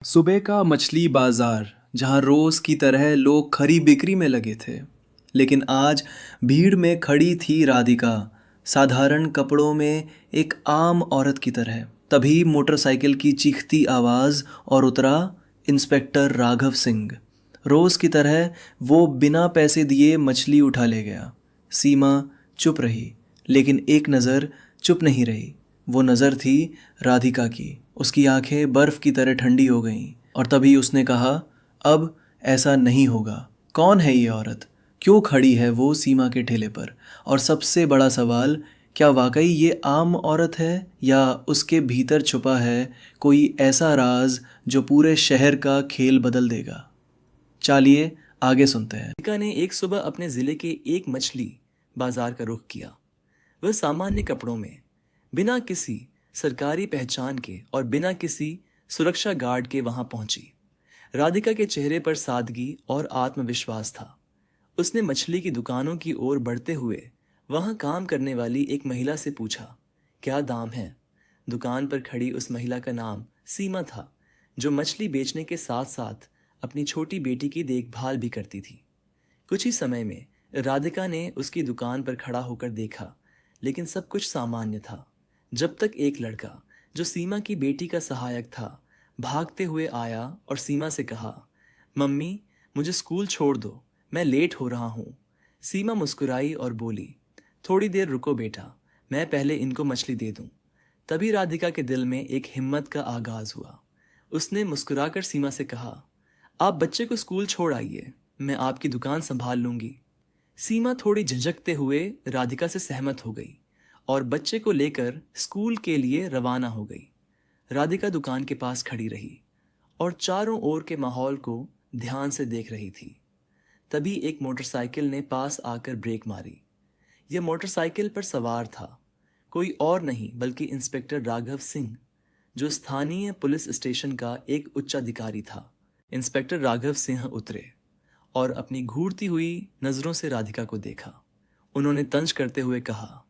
सुबह का मछली बाजार जहां रोज की तरह लोग खरी बिक्री में लगे थे। लेकिन आज भीड़ में खड़ी थी राधिका, साधारण कपड़ों में एक आम औरत की तरह। तभी मोटरसाइकिल की चीखती आवाज़ और उतरा इंस्पेक्टर राघव सिंह। रोज की तरह वो बिना पैसे दिए मछली उठा ले गया। सीमा चुप रही, लेकिन एक नज़र चुप नहीं रही। वो नज़र थी राधिका की। उसकी आंखें बर्फ की तरह ठंडी हो गईं और तभी उसने कहा, अब ऐसा नहीं होगा। कौन है ये औरत? क्यों खड़ी है वो सीमा के ठेले पर? और सबसे बड़ा सवाल, क्या वाकई ये आम औरत है या उसके भीतर छुपा है कोई ऐसा राज जो पूरे शहर का खेल बदल देगा? चलिए आगे सुनते हैं। राधिका ने एक सुबह अपने जिले के एक मछली बाजार का रुख किया। वह सामान्य कपड़ों में, बिना किसी सरकारी पहचान के और बिना किसी सुरक्षा गार्ड के वहां पहुंची। राधिका के चेहरे पर सादगी और आत्मविश्वास था। उसने मछली की दुकानों की ओर बढ़ते हुए वहां काम करने वाली एक महिला से पूछा, क्या दाम है? दुकान पर खड़ी उस महिला का नाम सीमा था, जो मछली बेचने के साथ साथ अपनी छोटी बेटी की देखभाल भी करती थी। कुछ ही समय में राधिका ने उसकी दुकान पर खड़ा होकर देखा, लेकिन सब कुछ सामान्य था। जब तक एक लड़का, जो सीमा की बेटी का सहायक था, भागते हुए आया और सीमा से कहा, मम्मी, मुझे स्कूल छोड़ दो, मैं लेट हो रहा हूँ। सीमा मुस्कुराई और बोली, थोड़ी देर रुको बेटा, मैं पहले इनको मछली दे दूं। तभी राधिका के दिल में एक हिम्मत का आगाज हुआ। उसने मुस्कुराकर सीमा से कहा, आप बच्चे को स्कूल छोड़ आइए, मैं आपकी दुकान संभाल लूंगी। सीमा थोड़ी झिझकते हुए राधिका से सहमत हो गई और बच्चे को लेकर स्कूल के लिए रवाना हो गई। राधिका दुकान के पास खड़ी रही और चारों ओर के माहौल को ध्यान से देख रही थी। तभी एक मोटरसाइकिल ने पास आकर ब्रेक मारी। यह मोटरसाइकिल पर सवार था कोई और नहीं बल्कि इंस्पेक्टर राघव सिंह, जो स्थानीय पुलिस स्टेशन का एक उच्चाधिकारी था। इंस्पेक्टर राघव सिंह उतरे और अपनी घूरती हुई नजरों से राधिका को देखा। उन्होंने तंज करते हुए कहा,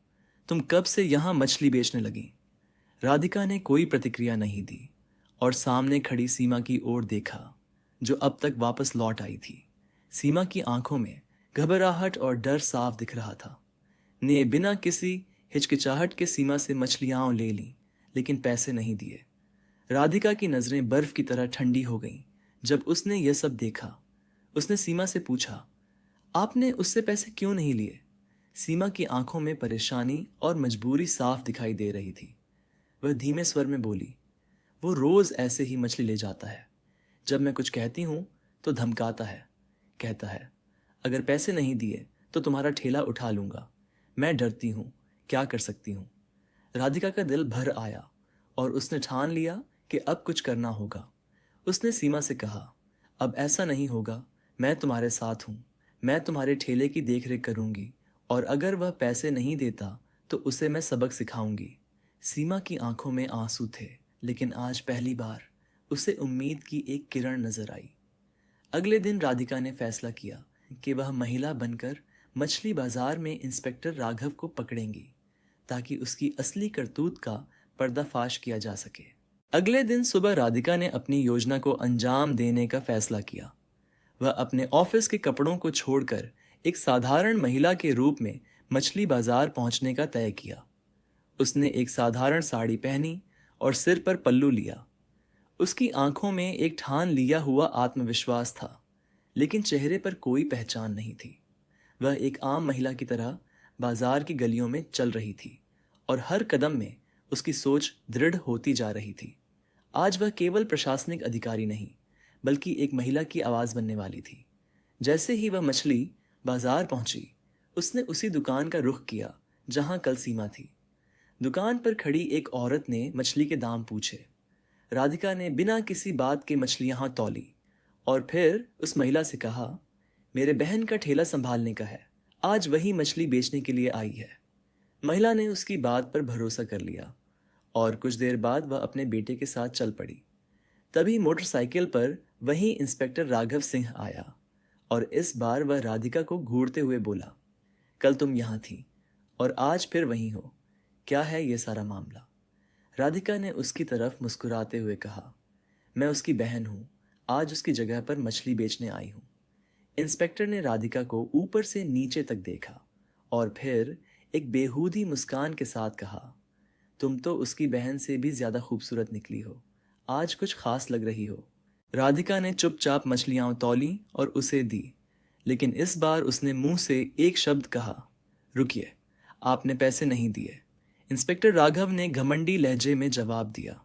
तुम कब से यहां मछली बेचने लगी? राधिका ने कोई प्रतिक्रिया नहीं दी और सामने खड़ी सीमा की ओर देखा, जो अब तक वापस लौट आई थी। सीमा की आंखों में घबराहट और डर साफ दिख रहा था। ने बिना किसी हिचकिचाहट के सीमा से मछलियां ले लीं, लेकिन पैसे नहीं दिए। राधिका की नजरें बर्फ की तरह ठंडी हो गईं जब उसने यह सब देखा। उसने सीमा से पूछा, आपने उससे पैसे क्यों नहीं लिए? सीमा की आंखों में परेशानी और मजबूरी साफ दिखाई दे रही थी। वह धीमे स्वर में बोली, वो रोज ऐसे ही मछली ले जाता है। जब मैं कुछ कहती हूँ तो धमकाता है, कहता है, अगर पैसे नहीं दिए तो तुम्हारा ठेला उठा लूंगा। मैं डरती हूँ, क्या कर सकती हूँ? राधिका का दिल भर आया और उसने ठान लिया कि अब कुछ करना होगा। उसने सीमा से कहा, अब ऐसा नहीं होगा, मैं तुम्हारे साथ हूँ। मैं तुम्हारे ठेले की देखरेख करूंगी और अगर वह पैसे नहीं देता तो उसे मैं सबक सिखाऊंगी। सीमा की आंखों में आंसू थे, लेकिन आज पहली बार उसे उम्मीद की एक किरण नजर आई। अगले दिन राधिका ने फैसला किया कि वह महिला बनकर मछली बाजार में इंस्पेक्टर राघव को पकड़ेंगी, ताकि उसकी असली करतूत का पर्दाफाश किया जा सके। अगले दिन सुबह राधिका ने अपनी योजना को अंजाम देने का फैसला किया। वह अपने ऑफिस के कपड़ों को छोड़कर एक साधारण महिला के रूप में मछली बाजार पहुंचने का तय किया। उसने एक साधारण साड़ी पहनी और सिर पर पल्लू लिया। उसकी आंखों में एक ठान लिया हुआ आत्मविश्वास था, लेकिन चेहरे पर कोई पहचान नहीं थी। वह एक आम महिला की तरह बाजार की गलियों में चल रही थी और हर कदम में उसकी सोच दृढ़ होती जा रही थी। आज वह केवल प्रशासनिक अधिकारी नहीं, बल्कि एक महिला की आवाज बनने वाली थी। जैसे ही वह मछली बाजार पहुंची, उसने उसी दुकान का रुख किया जहां कल सीमा थी। दुकान पर खड़ी एक औरत ने मछली के दाम पूछे। राधिका ने बिना किसी बात के मछलियां तौली और फिर उस महिला से कहा, मेरे बहन का ठेला संभालने का है, आज वही मछली बेचने के लिए आई है। महिला ने उसकी बात पर भरोसा कर लिया और कुछ देर बाद वह अपने बेटे के साथ चल पड़ी। तभी मोटरसाइकिल पर वही इंस्पेक्टर राघव सिंह आया और इस बार वह राधिका को घूरते हुए बोला, कल तुम यहाँ थी और आज फिर वहीं हो, क्या है ये सारा मामला? राधिका ने उसकी तरफ मुस्कुराते हुए कहा, मैं उसकी बहन हूँ, आज उसकी जगह पर मछली बेचने आई हूँ। इंस्पेक्टर ने राधिका को ऊपर से नीचे तक देखा और फिर एक बेहूदी मुस्कान के साथ कहा, तुम तो उसकी बहन से भी ज्यादा खूबसूरत निकली हो, आज कुछ खास लग रही हो। राधिका ने चुपचाप मछलियां तौली और उसे दी, लेकिन इस बार उसने मुंह से एक शब्द कहा, रुकिए, आपने पैसे नहीं दिए। इंस्पेक्टर राघव ने घमंडी लहजे में जवाब दिया,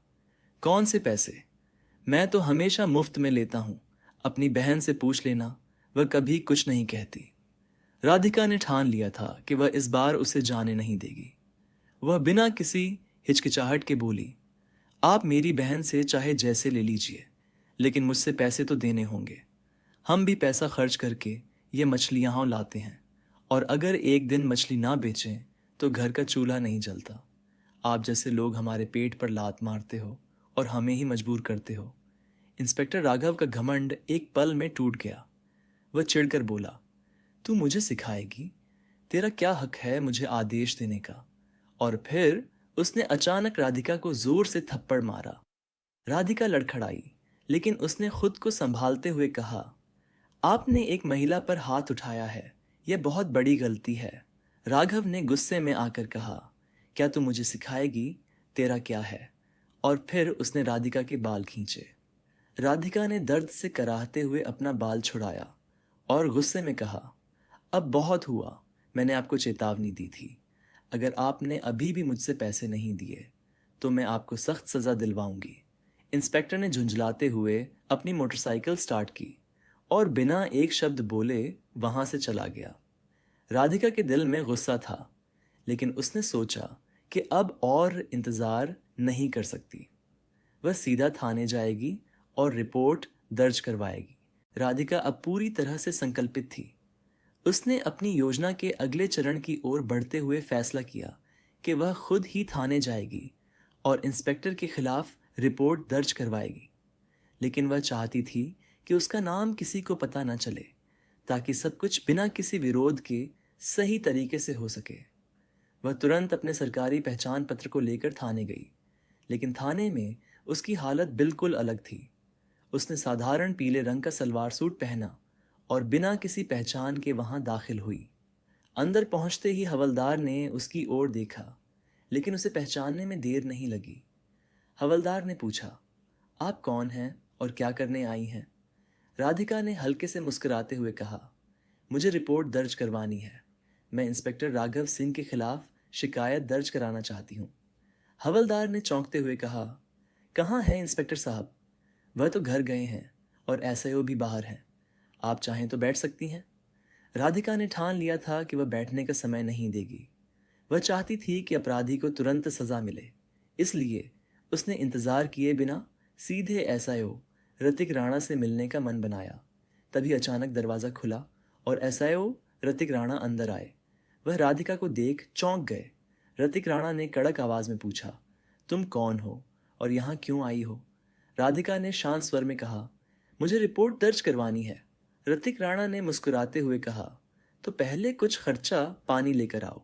कौन से पैसे? मैं तो हमेशा मुफ्त में लेता हूँ, अपनी बहन से पूछ लेना, वह कभी कुछ नहीं कहती। राधिका ने ठान लिया था कि वह इस बार उसे जाने नहीं देगी। वह बिना किसी हिचकिचाहट के बोली, आप मेरी बहन से चाहे जैसे ले लीजिए, लेकिन मुझसे पैसे तो देने होंगे। हम भी पैसा खर्च करके ये मछलियाँ लाते हैं, और अगर एक दिन मछली ना बेचें तो घर का चूल्हा नहीं जलता। आप जैसे लोग हमारे पेट पर लात मारते हो और हमें ही मजबूर करते हो। इंस्पेक्टर राघव का घमंड एक पल में टूट गया। वह चिढ़कर बोला, तू मुझे सिखाएगी? तेरा क्या हक है मुझे आदेश देने का? और फिर उसने अचानक राधिका को जोर से थप्पड़ मारा। राधिका लड़खड़ाई, लेकिन उसने खुद को संभालते हुए कहा, आपने एक महिला पर हाथ उठाया है, यह बहुत बड़ी गलती है। राघव ने गुस्से में आकर कहा, क्या तू मुझे सिखाएगी? तेरा क्या है? और फिर उसने राधिका के बाल खींचे। राधिका ने दर्द से कराहते हुए अपना बाल छुड़ाया और गुस्से में कहा, अब बहुत हुआ, मैंने आपको चेतावनी दी थी। अगर आपने अभी भी मुझसे पैसे नहीं दिए तो मैं आपको सख्त सज़ा दिलवाऊंगी। इंस्पेक्टर ने झुंझलाते हुए अपनी मोटरसाइकिल स्टार्ट की और बिना एक शब्द बोले वहां से चला गया। राधिका के दिल में गुस्सा था, लेकिन उसने सोचा कि अब और इंतज़ार नहीं कर सकती। वह सीधा थाने जाएगी और रिपोर्ट दर्ज करवाएगी। राधिका अब पूरी तरह से संकल्पित थी। उसने अपनी योजना के अगले चरण की ओर बढ़ते हुए फैसला किया कि वह खुद ही थाने जाएगी और इंस्पेक्टर के खिलाफ रिपोर्ट दर्ज करवाएगी। लेकिन वह चाहती थी कि उसका नाम किसी को पता न चले, ताकि सब कुछ बिना किसी विरोध के सही तरीके से हो सके। वह तुरंत अपने सरकारी पहचान पत्र को लेकर थाने गई, लेकिन थाने में उसकी हालत बिल्कुल अलग थी। उसने साधारण पीले रंग का सलवार सूट पहना और बिना किसी पहचान के वहां दाखिल हुई। अंदर पहुंचते ही हवलदार ने उसकी ओर देखा, लेकिन उसे पहचानने में देर नहीं लगी। हवलदार ने पूछा, आप कौन हैं और क्या करने आई हैं? राधिका ने हल्के से मुस्कुराते हुए कहा, मुझे रिपोर्ट दर्ज करवानी है। मैं इंस्पेक्टर राघव सिंह के खिलाफ शिकायत दर्ज कराना चाहती हूँ। हवलदार ने चौंकते हुए कहा, कहाँ है इंस्पेक्टर साहब? वह तो घर गए हैं और एसआईओ भी बाहर हैं। आप चाहें तो बैठ सकती हैं। राधिका ने ठान लिया था कि वह बैठने का समय नहीं देगी। वह चाहती थी कि अपराधी को तुरंत सजा मिले, इसलिए उसने इंतजार किए बिना सीधे एसआईओ ऋतिक राणा से मिलने का मन बनाया। तभी अचानक दरवाज़ा खुला और एसआईओ ऋतिक राणा अंदर आए। वह राधिका को देख चौंक गए। ऋतिक राणा ने कड़क आवाज़ में पूछा, तुम कौन हो और यहाँ क्यों आई हो? राधिका ने शांत स्वर में कहा, मुझे रिपोर्ट दर्ज करवानी है। ऋतिक राणा ने मुस्कुराते हुए कहा, तो पहले कुछ खर्चा पानी लेकर आओ,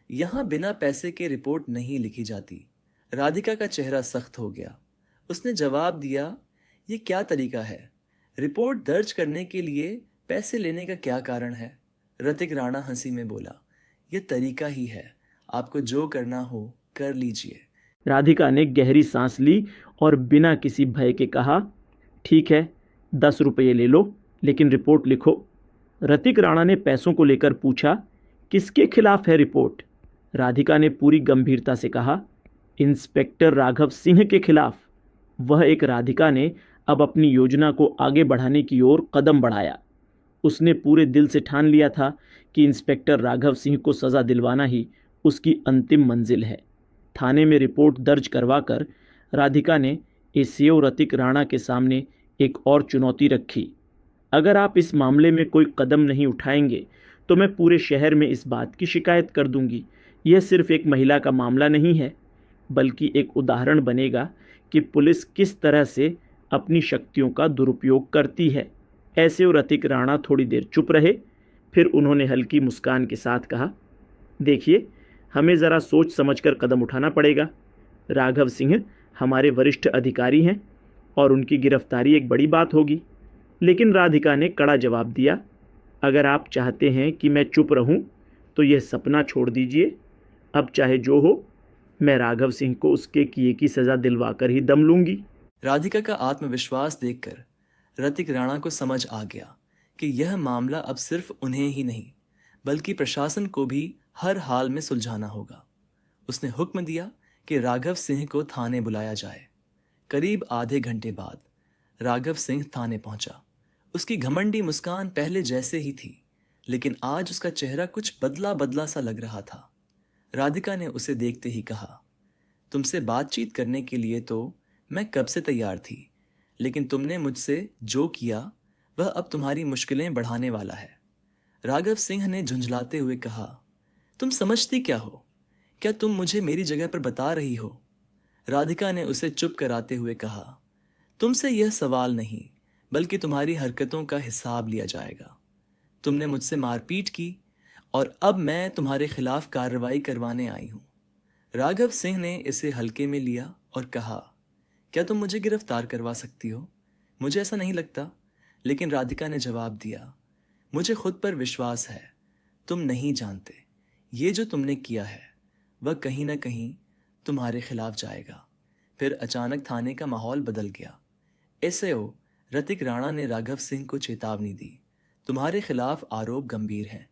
यहाँ बिना पैसे के रिपोर्ट नहीं लिखी जाती। राधिका का चेहरा सख्त हो गया। उसने जवाब दिया, ये क्या तरीका है? रिपोर्ट दर्ज करने के लिए पैसे लेने का क्या कारण है? ऋतिक राणा हंसी में बोला, यह तरीका ही है, आपको जो करना हो कर लीजिए। राधिका ने गहरी सांस ली और बिना किसी भय के कहा, ठीक है, 10 रुपये ले लो, लेकिन रिपोर्ट लिखो। ऋतिक राणा ने पैसों को लेकर पूछा, किसके खिलाफ है रिपोर्ट? राधिका ने पूरी गंभीरता से कहा, इंस्पेक्टर राघव सिंह के खिलाफ। वह एक राधिका ने अब अपनी योजना को आगे बढ़ाने की ओर कदम बढ़ाया। उसने पूरे दिल से ठान लिया था कि इंस्पेक्टर राघव सिंह को सज़ा दिलवाना ही उसकी अंतिम मंजिल है। थाने में रिपोर्ट दर्ज करवाकर राधिका ने एसएओ ऋतिक राणा के सामने एक और चुनौती रखी, अगर आप इस मामले में कोई कदम नहीं उठाएंगे तो मैं पूरे शहर में इस बात की शिकायत कर दूंगी। यह सिर्फ एक महिला का मामला नहीं है, बल्कि एक उदाहरण बनेगा कि पुलिस किस तरह से अपनी शक्तियों का दुरुपयोग करती है। एसएओ ऋतिक राणा थोड़ी देर चुप रहे, फिर उन्होंने हल्की मुस्कान के साथ कहा, देखिए, हमें ज़रा सोच समझकर कदम उठाना पड़ेगा। राघव सिंह हमारे वरिष्ठ अधिकारी हैं और उनकी गिरफ्तारी एक बड़ी बात होगी। लेकिन राधिका ने कड़ा जवाब दिया, अगर आप चाहते हैं कि मैं चुप रहूं, तो यह सपना छोड़ दीजिए। अब चाहे जो हो, मैं राघव सिंह को उसके किए की सज़ा दिलवाकर ही दम लूंगी। राधिका का आत्मविश्वास देखकर ऋतिक राणा को समझ आ गया कि यह मामला अब सिर्फ उन्हें ही नहीं बल्कि प्रशासन को भी हर हाल में सुलझाना होगा। उसने हुक्म दिया कि राघव सिंह को थाने बुलाया जाए। करीब आधे घंटे बाद राघव सिंह थाने पहुंचा। उसकी घमंडी मुस्कान पहले जैसे ही थी, लेकिन आज उसका चेहरा कुछ बदला बदला सा लग रहा था। राधिका ने उसे देखते ही कहा, तुमसे बातचीत करने के लिए तो मैं कब से तैयार थी, लेकिन तुमने मुझसे जो किया वह अब तुम्हारी मुश्किलें बढ़ाने वाला है। राघव सिंह ने झुंझलाते हुए कहा, तुम समझती क्या हो? क्या तुम मुझे मेरी जगह पर बता रही हो? राधिका ने उसे चुप कराते हुए कहा, तुमसे यह सवाल नहीं बल्कि तुम्हारी हरकतों का हिसाब लिया जाएगा। तुमने मुझसे मारपीट की और अब मैं तुम्हारे खिलाफ कार्रवाई करवाने आई हूं। राघव सिंह ने इसे हल्के में लिया और कहा, क्या तुम मुझे गिरफ्तार करवा सकती हो? मुझे ऐसा नहीं लगता। लेकिन राधिका ने जवाब दिया, मुझे खुद पर विश्वास है। तुम नहीं जानते, ये जो तुमने किया है वह कहीं ना कहीं तुम्हारे खिलाफ जाएगा। फिर अचानक थाने का माहौल बदल गया। एसएओ ऋतिक राणा ने राघव सिंह को चेतावनी दी, तुम्हारे खिलाफ आरोप गंभीर हैं।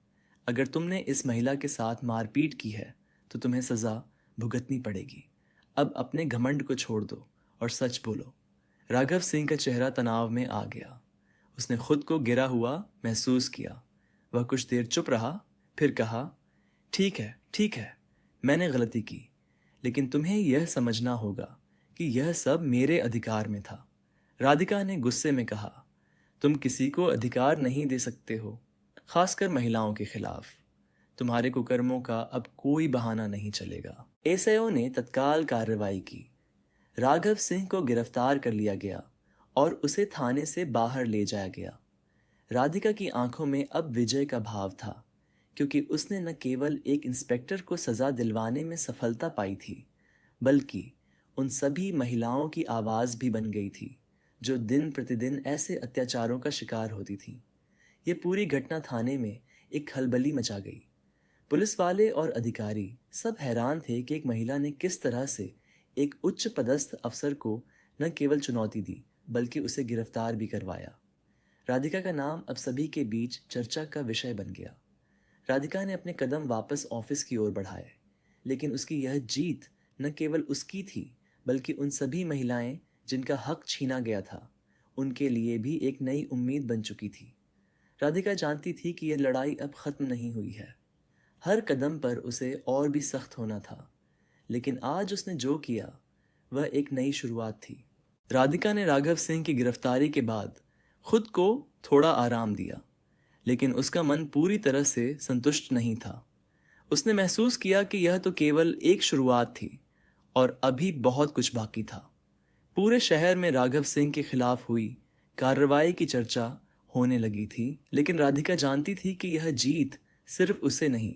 अगर तुमने इस महिला के साथ मारपीट की है तो तुम्हें सज़ा भुगतनी पड़ेगी। अब अपने घमंड को छोड़ दो और सच बोलो। राघव सिंह का चेहरा तनाव में आ गया। उसने खुद को गिरा हुआ महसूस किया। वह कुछ देर चुप रहा, फिर कहा, ठीक है, मैंने गलती की, लेकिन तुम्हें यह समझना होगा कि यह सब मेरे अधिकार में था। राधिका ने गुस्से में कहा, तुम किसी को अधिकार नहीं दे सकते हो, खासकर महिलाओं के खिलाफ। तुम्हारे कुकर्मों का अब कोई बहाना नहीं चलेगा। एसआईओ ने तत्काल कार्रवाई की। राघव सिंह को गिरफ्तार कर लिया गया और उसे थाने से बाहर ले जाया गया। राधिका की आंखों में अब विजय का भाव था, क्योंकि उसने न केवल एक इंस्पेक्टर को सज़ा दिलवाने में सफलता पाई थी, बल्कि उन सभी महिलाओं की आवाज़ भी बन गई थी जो दिन प्रतिदिन ऐसे अत्याचारों का शिकार होती थी। ये पूरी घटना थाने में एक खलबली मचा गई। पुलिस वाले और अधिकारी सब हैरान थे कि एक महिला ने किस तरह से एक उच्च पदस्थ अफसर को न केवल चुनौती दी बल्कि उसे गिरफ्तार भी करवाया। राधिका का नाम अब सभी के बीच चर्चा का विषय बन गया। राधिका ने अपने कदम वापस ऑफिस की ओर बढ़ाए, लेकिन उसकी यह जीत न केवल उसकी थी बल्कि उन सभी महिलाएं जिनका हक छीना गया था, उनके लिए भी एक नई उम्मीद बन चुकी थी। राधिका जानती थी कि यह लड़ाई अब खत्म नहीं हुई है। हर कदम पर उसे और भी सख्त होना था, लेकिन आज उसने जो किया वह एक नई शुरुआत थी। राधिका ने राघव सिंह की गिरफ्तारी के बाद खुद को थोड़ा आराम दिया, लेकिन उसका मन पूरी तरह से संतुष्ट नहीं था। उसने महसूस किया कि यह तो केवल एक शुरुआत थी और अभी बहुत कुछ बाकी था। पूरे शहर में राघव सिंह के खिलाफ हुई कार्रवाई की चर्चा होने लगी थी, लेकिन राधिका जानती थी कि यह जीत सिर्फ उसे नहीं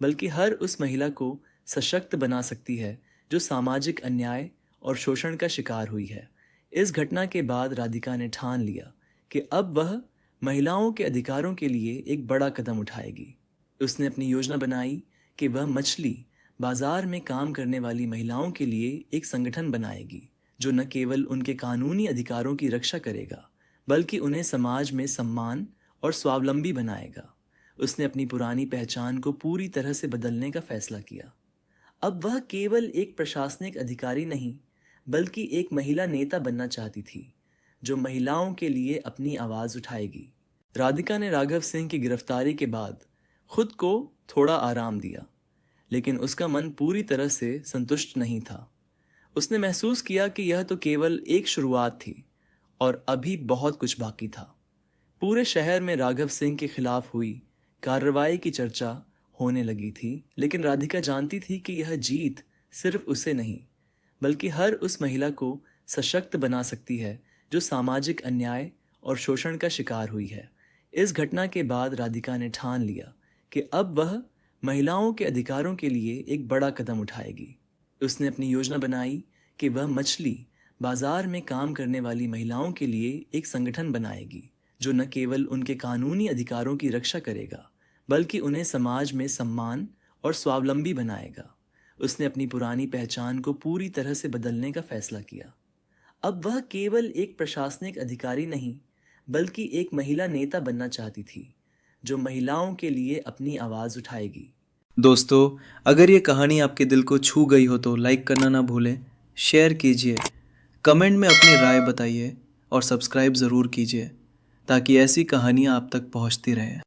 बल्कि हर उस महिला को सशक्त बना सकती है जो सामाजिक अन्याय और शोषण का शिकार हुई है। इस घटना के बाद राधिका ने ठान लिया कि अब वह महिलाओं के अधिकारों के लिए एक बड़ा कदम उठाएगी। उसने अपनी योजना बनाई कि वह मछली बाजार में काम करने वाली महिलाओं के लिए एक संगठन बनाएगी जो न केवल उनके कानूनी अधिकारों की रक्षा करेगा बल्कि उन्हें समाज में सम्मान और स्वावलंबी बनाएगा। उसने अपनी पुरानी पहचान को पूरी तरह से बदलने का फैसला किया। अब वह केवल एक प्रशासनिक अधिकारी नहीं बल्कि एक महिला नेता बनना चाहती थी जो महिलाओं के लिए अपनी आवाज़ उठाएगी। राधिका ने राघव सिंह की गिरफ्तारी के बाद खुद को थोड़ा आराम दिया, लेकिन उसका मन पूरी तरह से संतुष्ट नहीं था। उसने महसूस किया कि यह तो केवल एक शुरुआत थी और अभी बहुत कुछ बाकी था। पूरे शहर में राघव सिंह के खिलाफ हुई कार्रवाई की चर्चा होने लगी थी, लेकिन राधिका जानती थी कि यह जीत सिर्फ उसे नहीं बल्कि हर उस महिला को सशक्त बना सकती है जो सामाजिक अन्याय और शोषण का शिकार हुई है। इस घटना के बाद राधिका ने ठान लिया कि अब वह महिलाओं के अधिकारों के लिए एक बड़ा कदम उठाएगी। उसने अपनी योजना बनाई कि वह मछली बाजार में काम करने वाली महिलाओं के लिए एक संगठन बनाएगी जो न केवल उनके कानूनी अधिकारों की रक्षा करेगा बल्कि उन्हें समाज में सम्मान और स्वावलंबी बनाएगा। उसने अपनी पुरानी पहचान को पूरी तरह से बदलने का फैसला किया। अब वह केवल एक प्रशासनिक अधिकारी नहीं बल्कि एक महिला नेता बनना चाहती थी जो महिलाओं के लिए अपनी आवाज़ उठाएगी। दोस्तों, अगर ये कहानी आपके दिल को छू गई हो तो लाइक करना ना भूलें, शेयर कीजिए, कमेंट में अपनी राय बताइए और सब्सक्राइब ज़रूर कीजिए ताकि ऐसी कहानियाँ आप तक पहुँचती रहें।